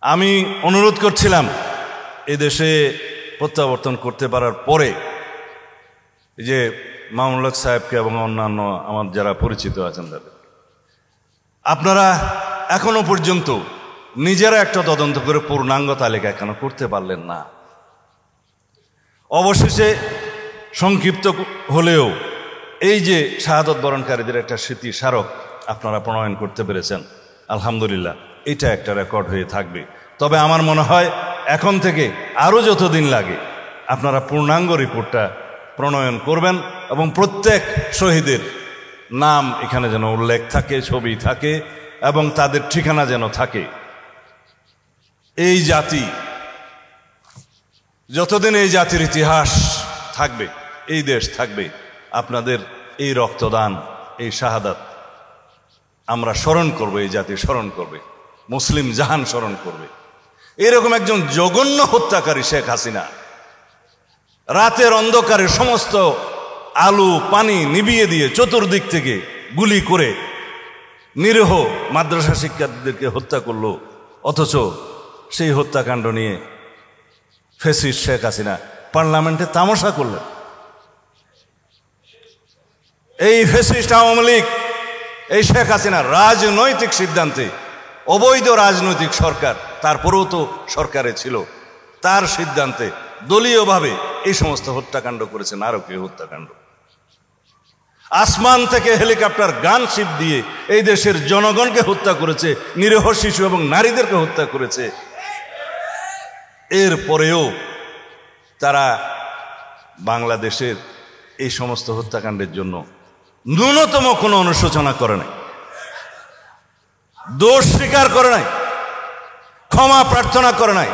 আমি অনুরোধ করছিলাম এই দেশে প্রত্যাবর্তন করতে পারার পরে যে মামুনুল হক সাহেবকে এবং অন্যান্য আমার যারা পরিচিত আছেন তাদের, আপনারা এখনো পর্যন্ত নিজেরা একটা তদন্ত করে পূর্ণাঙ্গ তালিকা কেন করতে পারলেন না? অবশেষে সংক্ষিপ্ত হলেও এই যে শাহাদত বরণকারীদের একটা স্মৃতি স্মারক আপনারা প্রণয়ন করতে পেরেছেন, আলহামদুলিল্লাহ, এটা একটা রেকর্ড হয়ে থাকবে। তবে আমার মনে হয় এখন থেকে আরও যতদিন লাগে আপনারা পূর্ণাঙ্গ রিপোর্টটা প্রণয়ন করবেন এবং প্রত্যেক শহীদের নাম এখানে যেন উল্লেখ থাকে, ছবি থাকে এবং তাদের ঠিকানা যেন থাকে। এই জাতি যতদিন এই জাতির ইতিহাস থাকবে, এই দেশ থাকবে, আপনাদের এই রক্তদান, এই শাহাদাত আমরা স্মরণ করব, এই জাতি স্মরণ করবে, মুসলিম জাহান স্মরণ করবে। এরকম একজন জঘন্য হত্যাকারী শেখ হাসিনা রাতের অন্ধকারে সমস্ত আলো পানি নিভিয়ে দিয়ে চতুর্দিক থেকে গুলি করে নিরীহ মাদ্রাসা শিক্ষার্থীদেরকে হত্যা করলো। অথচ সেই হত্যাকাণ্ড নিয়ে ফ্যাসিস্ট শেখ হাসিনা পার্লামেন্টে তামাশা করলেন। এই ফ্যাসিস্ট আওয়ামী লীগ, এই শেখ হাসিনা রাজনৈতিক সিদ্ধান্তে, অবৈধ রাজনৈতিক সরকার, তারপরেও তো সরকারে ছিল, তার সিদ্ধান্তে দলীয়ভাবে এই সমস্ত হত্যাকাণ্ড করেছে, নারকীয় হত্যাকাণ্ড। আসমান থেকে হেলিকপ্টার গানশিপ দিয়ে এই দেশের জনগণকে হত্যা করেছে, নিরীহ শিশু এবং নারীদেরকে হত্যা করেছে। এরপরেও তারা বাংলাদেশের এই সমস্ত হত্যাকাণ্ডের জন্য ন্যূনতম কোনো অনুশোচনা করে নাই, দোষ স্বীকার করে নাই, ক্ষমা প্রার্থনা করে নাই।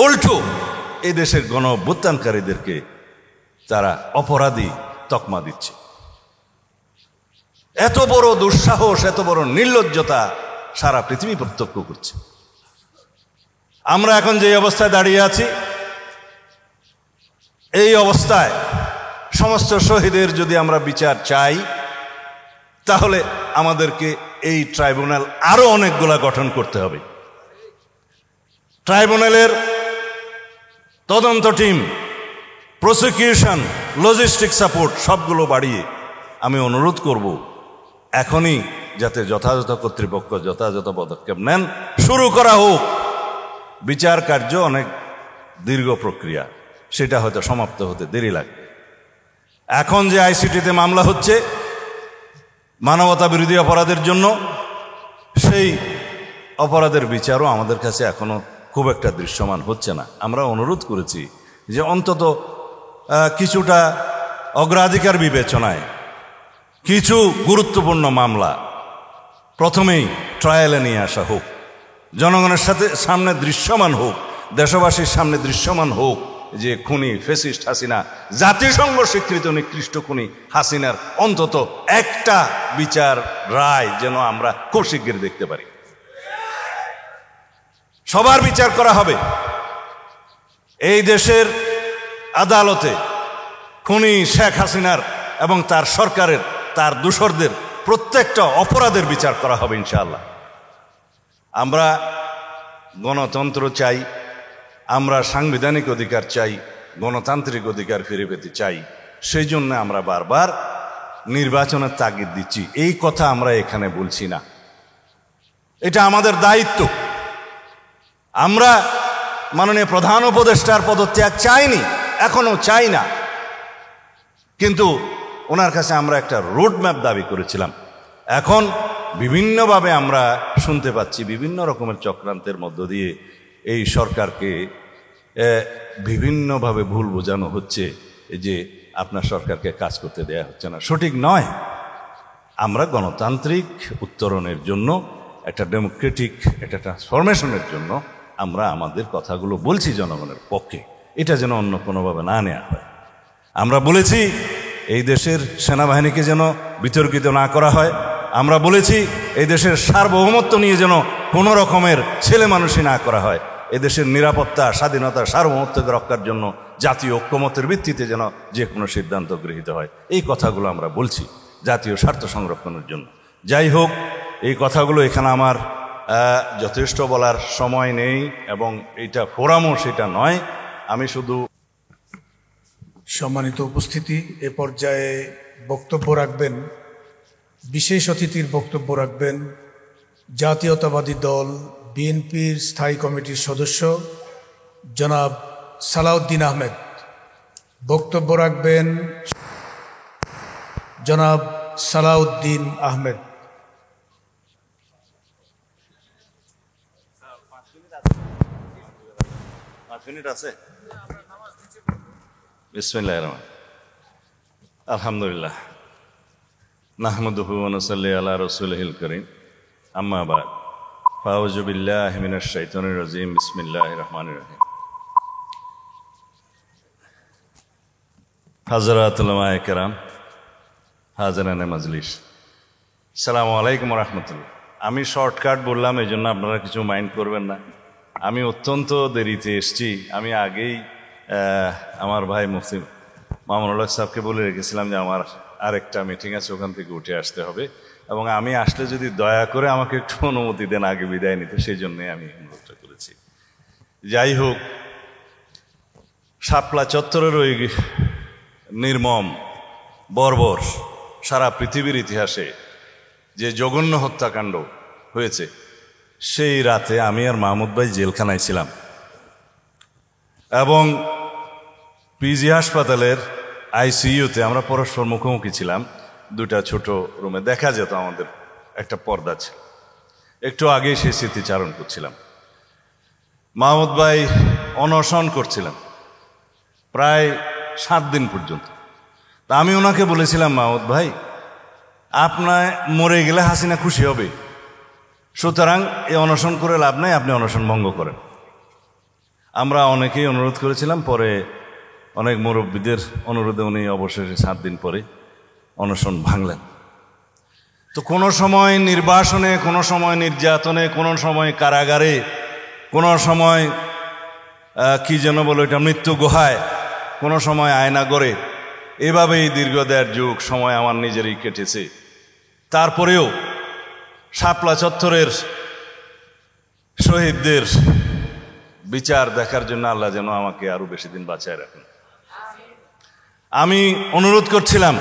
উল্টো এই দেশের গণ অভ্যুত্থানকারীদেরকে তারা অপরাধী তকমা দিচ্ছে। এত বড় দুঃসাহস, এত বড় নির্লজ্জতা সারা পৃথিবী প্রত্যক্ষ করছে। আমরা এখন যে অবস্থায় দাঁড়িয়ে আছি, এই অবস্থায় সমস্ত শহীদের যদি আমরা বিচার চাই, তাহলে আমাদেরকে এই ট্রাইব্যুনাল আরো অনেকগুলা গঠন করতে হবে। ট্রাইব্যুনালের তদন্ত টিম, প্রসিকিউশন, লজিস্টিক সাপোর্ট সবগুলো বাড়িয়ে আমি অনুরোধ করব এখনই যাতে যথাযথ কর্তৃপক্ষ যথাযথ পদক্ষেপ নেন, শুরু করা হোক। বিচার কার্য অনেক দীর্ঘ প্রক্রিয়া, সেটা হয়তো সমাপ্ত হতে দেরি লাগবে। এখন যে আইসিটিতে মামলা হচ্ছে মানবতা বিরোধী অপরাধের জন্য, সেই অপরাধের বিচারও আমাদের কাছে এখনো খুব একটা দৃশ্যমান হচ্ছে না। আমরা অনুরোধ করেছি যে অন্তত কিছুটা অগ্রাধিকার বিবেচনায় কিছু গুরুত্বপূর্ণ মামলা প্রথমেই ট্রায়ালে নিয়ে আসা হোক, জনগণের সামনে দৃশ্যমান হোক, দেশবাসীর সামনে দৃশ্যমান হোক যে খুনি ফ্যাসিস্ট হাসিনা, জাতিসংঘ স্বীকৃত নিকৃষ্ট খুনি হাসিনার অন্তত একটা বিচার রায় যেন আমরা খুব শিগগির দেখতে পারি। সবার বিচার করা হবে। এই দেশের আদালতে খুনি শেখ হাসিনার এবং তার সরকারের, তার দোসরদের প্রত্যেকটা অপরাধের বিচার করা হবে ইনশাআল্লাহ। আমরা গণতন্ত্র চাই, আমরা সাংবিধানিক অধিকার চাই, গণতান্ত্রিক অধিকার ফিরে পেতে চাই। সেই জন্য আমরা বারবার নির্বাচনের তাগিদ দিচ্ছি। এই কথা আমরা এখানে বলছি না, এটা আমাদের দায়িত্ব। আমরা মাননীয় প্রধান উপদেষ্টার পদত্যাগ চাইনি, এখনো চাই না, কিন্তু ওনার কাছে আমরা একটা রোড ম্যাপ দাবি করেছিলাম। এখন বিভিন্নভাবে আমরা শুনতে পাচ্ছি বিভিন্ন রকমের চক্রান্তের মধ্য দিয়ে এই সরকারকে বিভিন্নভাবে ভুল বোঝানো হচ্ছে যে আপনার সরকারকে কাজ করতে দেয়া হচ্ছে না। সঠিক নয়। আমরা গণতান্ত্রিক উত্তরণের জন্য, একটা ডেমোক্রেটিক একটা ট্রান্সফরমেশনের জন্য আমরা আমাদের কথাগুলো বলছি জনগণের পক্ষে, এটা যেন অন্য কোনোভাবে না নেওয়া হয়। আমরা বলেছি এই দেশের সেনাবাহিনীকে যেন বিতর্কিত না করা হয়। আমরা বলেছি এই দেশের সার্বভৌমত্ব নিয়ে যেন কোনো রকমের ছেলে মানুষই না করা হয়। এদেশের নিরাপত্তা, স্বাধীনতা, সার্বভৌমত্বকে রক্ষার জন্য জাতীয় ঐক্যমত্যের ভিত্তিতে যেন যে কোনো সিদ্ধান্ত গৃহীত হয়। এই কথাগুলো আমরা বলছি জাতীয় স্বার্থ সংরক্ষণের জন্য। যাই হোক, এই কথাগুলো এখানে আমার যথেষ্ট বলার সময় নেই এবং এটা ফোরামও সেটা নয়। আমি শুধু সম্মানিত উপস্থিতি, এ পর্যায়ে বক্তব্য রাখবেন, বিশেষ অতিথির বক্তব্য রাখবেন জাতীয়তাবাদী দল বিএনপির স্থায়ী কমিটির সদস্য জনাব সালাউদ্দিন আহমেদ। বক্তব্য রাখবেন জনাব সালাউদ্দিন আহমেদ। বিসমিল্লাহির রহমানির রহিম। আলহামদুলিল্লাহ নাহমাদুহু ওয়া নুসাল্লি আলা রাসূলিহিল কারীম, আম্মা বা'দ, ফাউযু বিল্লাহি মিনাশ শাইতানির রাজীম, বিসমিল্লাহির রহমানির রহিম। হযরতুল উলামায়ে কেরাম, হাজিরানে মাজলিস, আসসালামু আলাইকুম ওয়া রাহমাতুল্লাহ। আমি শর্টকাট বললাম, এই জন্য আপনারা কিছু মাইন্ড করবেন না। আমি অত্যন্ত দেরিতে এসেছি। আমি আগেই আমার ভাই মুফতি মামুনুল হক সাহেবকে বলে রেখেছিলাম যে আমার আরেকটা মিটিং আছে, ওখান থেকে উঠে আসতে হবে এবং আমি আসলে যদি দয়া করে আমাকে একটু অনুমতি দেন আগে বিদায় নিতে, সেই জন্যে আমি অনুরোধটা করেছি। যাই হোক, শাপলা চত্বরের ওই নির্মম বর্বর সারা পৃথিবীর ইতিহাসে যে জঘন্য হত্যাকাণ্ড হয়েছে, সেই রাতে আমি আর মাহমুদ ভাই জেলখানায় ছিলাম এবং পিজি হাসপাতালের আইসিইউতে আমরা পরস্পর মুখোমুখি ছিলাম। দুটা ছোট রুমে দেখা যেত, আমাদের একটা পর্দা ছিল। একটু আগেই সেই স্মৃতিচারণ করছিলাম। মাহমুদ ভাই অনশন করছিলেন প্রায় 7 দিন পর্যন্ত। তা আমি ওনাকে বলেছিলাম, মাহমুদ ভাই, আপনার মরে গেলে হাসিনা খুশি হবে, সুতরাং এই অনশন করে লাভ নাই, আপনি অনশন ভঙ্গ করেন। আমরা অনেকেই অনুরোধ করেছিলাম, পরে অনেক মুরব্বীদের অনুরোধে উনি অবশেষে 7 দিন পরে অনশন ভাঙলেন। তো কোনো সময় নির্বাসনে, কোনো সময় নির্যাতনে, কোনো সময় কারাগারে, কোনো সময় কি যেন বলো এটা মৃত্যু গুহায়, কোনো সময় আয়নাগরে, এভাবেই দীর্ঘ 1.5 যুগ সময় আমার নিজেরই কেটেছে। তারপরেও শাপলা চত্বরের শহীদদের বিচার দেখার জন্য আল্লাহ যেন আমাকে আরো বেশি দিন বাঁচায় রাখেন। আমি অনুরোধ করছিলাম,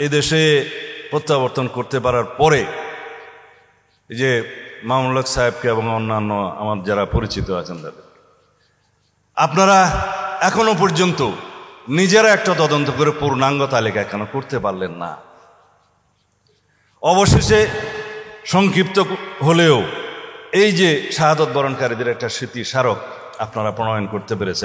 এদেশে প্রত্যাবর্তন করতে পারার পরে যে মামুনুল হক সাহেবকে এবং অন্যান্য আমার যারা পরিচিত আছেন তাদের, আপনারা এখনো পর্যন্ত নিজেরা একটা তদন্ত করে পূর্ণাঙ্গ তালিকা কেন করতে পারলেন না? অবশেষে সংক্ষিপ্ত হলেও এই যে শাহাদত বরণকারীদের একটা স্মৃতি স্মারক আপনারা প্রণয়ন করতে পেরেছেন।